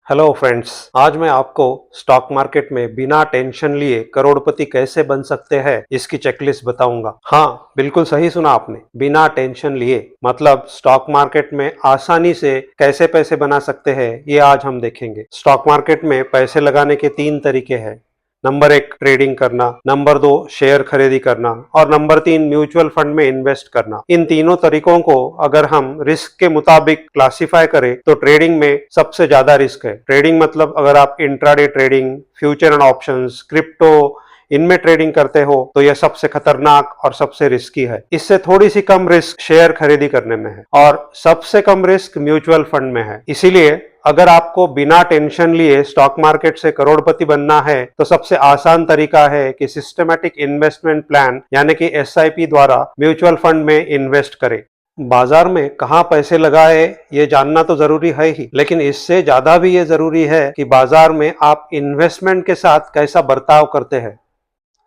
Hello friends, आज मैं आपको स्टॉक मार्केट में बिना टेंशन लिए करोड़पति कैसे बन सकते हैं इसकी चेकलिस्ट बताऊंगा। हाँ, बिल्कुल सही सुना आपने, बिना टेंशन लिए मतलब स्टॉक मार्केट में आसानी से कैसे पैसे बना सकते हैं ये आज हम देखेंगे। स्टॉक मार्केट में पैसे लगाने के 3 तरीके हैं। नंबर 1 ट्रेडिंग करना, नंबर 2 शेयर खरीदी करना और नंबर 3 म्यूचुअल फंड में इन्वेस्ट करना। इन तीनों तरीकों को अगर हम रिस्क के मुताबिक क्लासिफाई करें तो ट्रेडिंग में सबसे ज्यादा रिस्क है। ट्रेडिंग मतलब अगर आप intraday trading, future and options, crypto इनमें ट्रेडिंग करते हो तो यह सबसे खतरनाक और सबसे रिस्की है। इससे थोड़ी सी कम रिस्क शेयर खरीदी करने में है और सबसे कम रिस्क म्यूचुअल फंड में है। इसीलिए अगर आपको बिना टेंशन लिए स्टॉक मार्केट से करोड़पति बनना है तो सबसे आसान तरीका है कि सिस्टमैटिक इन्वेस्टमेंट प्लान यानी कि एसआईपी द्वारा म्यूचुअल फंड में इन्वेस्ट करें। बाजार में कहाँ पैसे लगाए ये जानना तो जरूरी है ही, लेकिन इससे ज्यादा भी ये जरूरी है कि बाजार में आप इन्वेस्टमेंट के साथ कैसा बर्ताव करते हैं।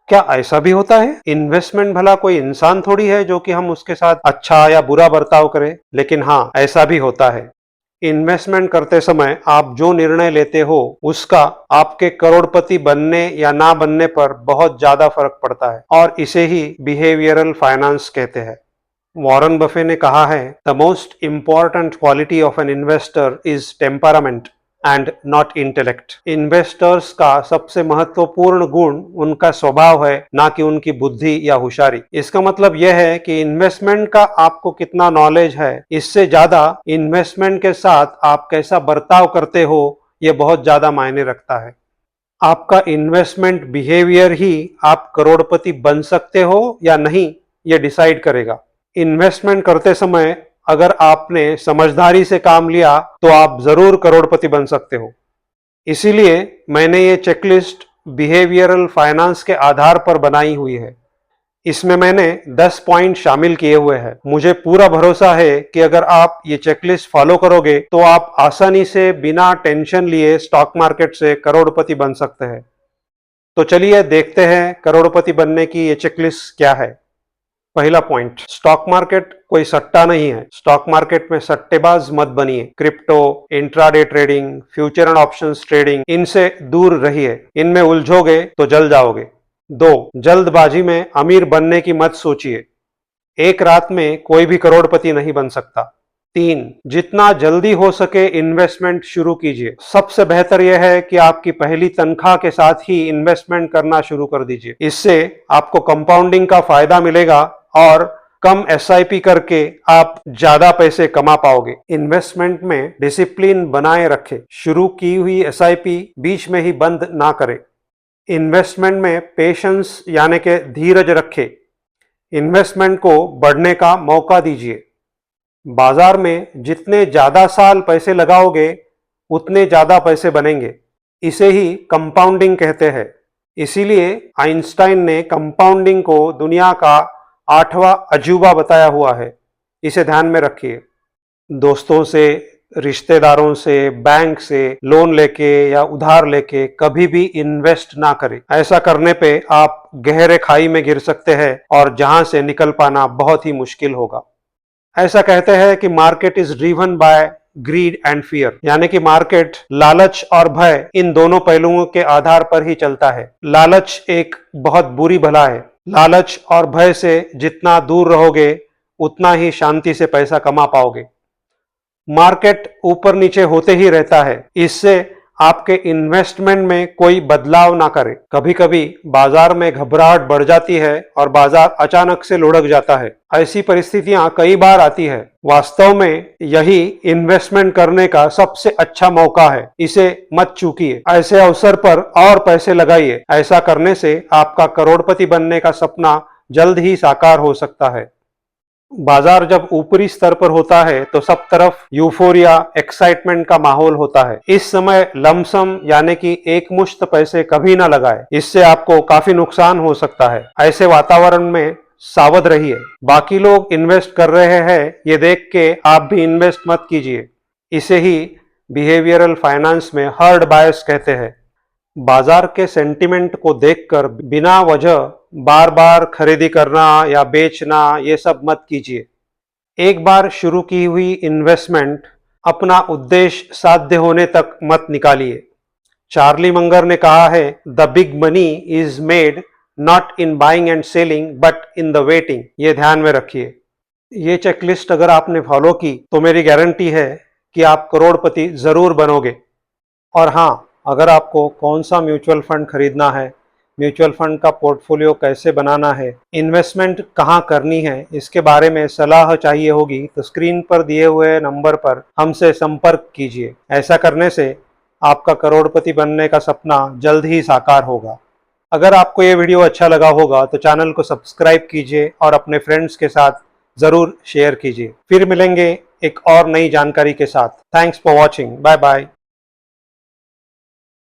क्या ऐसा भी होता है? इन्वेस्टमेंट भला कोई इंसान थोड़ी है जो कि हम उसके साथ अच्छा या बुरा बर्ताव करें, लेकिन हाँ, ऐसा भी होता है। इन्वेस्टमेंट करते समय आप जो निर्णय लेते हो उसका आपके करोड़पति बनने या ना बनने पर बहुत ज्यादा फर्क पड़ता है और इसे ही बिहेवियरल फाइनेंस कहते हैं। वॉरेन बफे ने कहा है, the most important quality of an investor is temperament and not intellect. Investors का सबसे महत्वपूर्ण गुण उनका स्वभाव है, ना कि उनकी बुद्धि या होशियारी। इसका मतलब यह है कि इन्वेस्टमेंट का आपको कितना नॉलेज है, इससे ज्यादा इन्वेस्टमेंट के साथ आप कैसा बर्ताव करते हो यह बहुत ज्यादा मायने रखता है। आपका इन्वेस्टमेंट बिहेवियर ही आप करोड़पति बन सकते हो या नहीं ये डिसाइड करेगा। इन्वेस्टमेंट करते समय अगर आपने समझदारी से काम लिया तो आप जरूर करोड़पति बन सकते हो। इसीलिए मैंने ये चेकलिस्ट बिहेवियरल फाइनेंस के आधार पर बनाई हुई है। इसमें मैंने 10 पॉइंट शामिल किए हुए हैं। मुझे पूरा भरोसा है कि अगर आप ये चेकलिस्ट फॉलो करोगे तो आप आसानी से बिना टेंशन लिए स्टॉक मार्केट से करोड़पति बन सकते हैं। तो चलिए देखते हैं करोड़पति बनने की ये चेकलिस्ट क्या है। पहला पॉइंट, स्टॉक मार्केट कोई सट्टा नहीं है। स्टॉक मार्केट में सट्टेबाज मत बनिए। Crypto, intraday trading, future and options trading, इनसे दूर रहिए। इनमें उलझोगे तो जल जाओगे। 2, जल्दबाजी में अमीर बनने की मत सोचिए। एक रात में कोई भी करोड़पति नहीं बन सकता। 3, जितना जल्दी हो सके इन्वेस्टमेंट शुरू कीजिए। सबसे बेहतर यह है कि आपकी पहली तनख्वाह के साथ ही इन्वेस्टमेंट करना शुरू कर दीजिए। इससे आपको कंपाउंडिंग का फायदा मिलेगा और कम एसआईपी करके आप ज्यादा पैसे कमा पाओगे। इन्वेस्टमेंट में डिसिप्लिन बनाए रखें। शुरू की हुई एसआईपी बीच में ही बंद ना करें। इन्वेस्टमेंट में पेशेंस यानी कि धीरज रखें। इन्वेस्टमेंट को बढ़ने का मौका दीजिए। बाजार में जितने ज्यादा साल पैसे लगाओगे उतने ज्यादा पैसे बनेंगे। इसे ही कंपाउंडिंग कहते हैं। इसीलिए आइंस्टाइन ने कंपाउंडिंग को दुनिया का 8वां अजूबा बताया हुआ है। इसे ध्यान में रखिए। दोस्तों से, रिश्तेदारों से, बैंक से लोन लेके या उधार लेके कभी भी इन्वेस्ट ना करें। ऐसा करने पे आप गहरे खाई में गिर सकते हैं और जहां से निकल पाना बहुत ही मुश्किल होगा। ऐसा कहते हैं कि market is driven by grid and fear, यानी कि मार्केट लालच और भय इन दोनों पहलुओं के आधार पर ही चलता है। लालच एक बहुत बुरी भला है। लालच और भय से जितना दूर रहोगे उतना ही शांति से पैसा कमा पाओगे। मार्केट ऊपर नीचे होते ही रहता है, इससे आपके इन्वेस्टमेंट में कोई बदलाव ना करें। कभी कभी बाजार में घबराहट बढ़ जाती है और बाजार अचानक से लुढ़क जाता है। ऐसी परिस्थितियां कई बार आती है। वास्तव में यही इन्वेस्टमेंट करने का सबसे अच्छा मौका है। इसे मत चूकिए। ऐसे अवसर पर और पैसे लगाइए। ऐसा करने से आपका करोड़पति बनने का सपना जल्द ही साकार हो सकता है। बाजार जब ऊपरी स्तर पर होता है तो सब तरफ यूफोरिया, एक्साइटमेंट का माहौल होता है। इस समय लमसम यानी कि एक मुश्त पैसे कभी ना लगाए, इससे आपको काफी नुकसान हो सकता है। ऐसे वातावरण में सावध रहिए। बाकी लोग इन्वेस्ट कर रहे हैं ये देख के आप भी इन्वेस्ट मत कीजिए। इसे ही बिहेवियरल फाइनेंस में हर्ड बायस कहते हैं। बाजार के सेंटिमेंट को देखकर बिना वजह बार बार खरीदी करना या बेचना ये सब मत कीजिए। एक बार शुरू की हुई इन्वेस्टमेंट अपना उद्देश्य साध्य होने तक मत निकालिए। चार्ली मंगर ने कहा है, the big money is made not in buying and selling but in the waiting. ये ध्यान में रखिए। ये चेकलिस्ट अगर आपने फॉलो की तो मेरी गारंटी है कि आप करोड़पति जरूर बनोगे। और हाँ, अगर आपको कौन सा म्यूचुअल फंड खरीदना है, म्यूचुअल फंड का पोर्टफोलियो कैसे बनाना है, इन्वेस्टमेंट कहाँ करनी है, इसके बारे में सलाह चाहिए होगी तो स्क्रीन पर दिए हुए नंबर पर हमसे संपर्क कीजिए। ऐसा करने से आपका करोड़पति बनने का सपना जल्द ही साकार होगा। अगर आपको ये वीडियो अच्छा लगा होगा तो चैनल को सब्सक्राइब कीजिए और अपने फ्रेंड्स के साथ ज़रूर शेयर कीजिए। फिर मिलेंगे एक और नई जानकारी के साथ। Thanks for watching. Bye bye.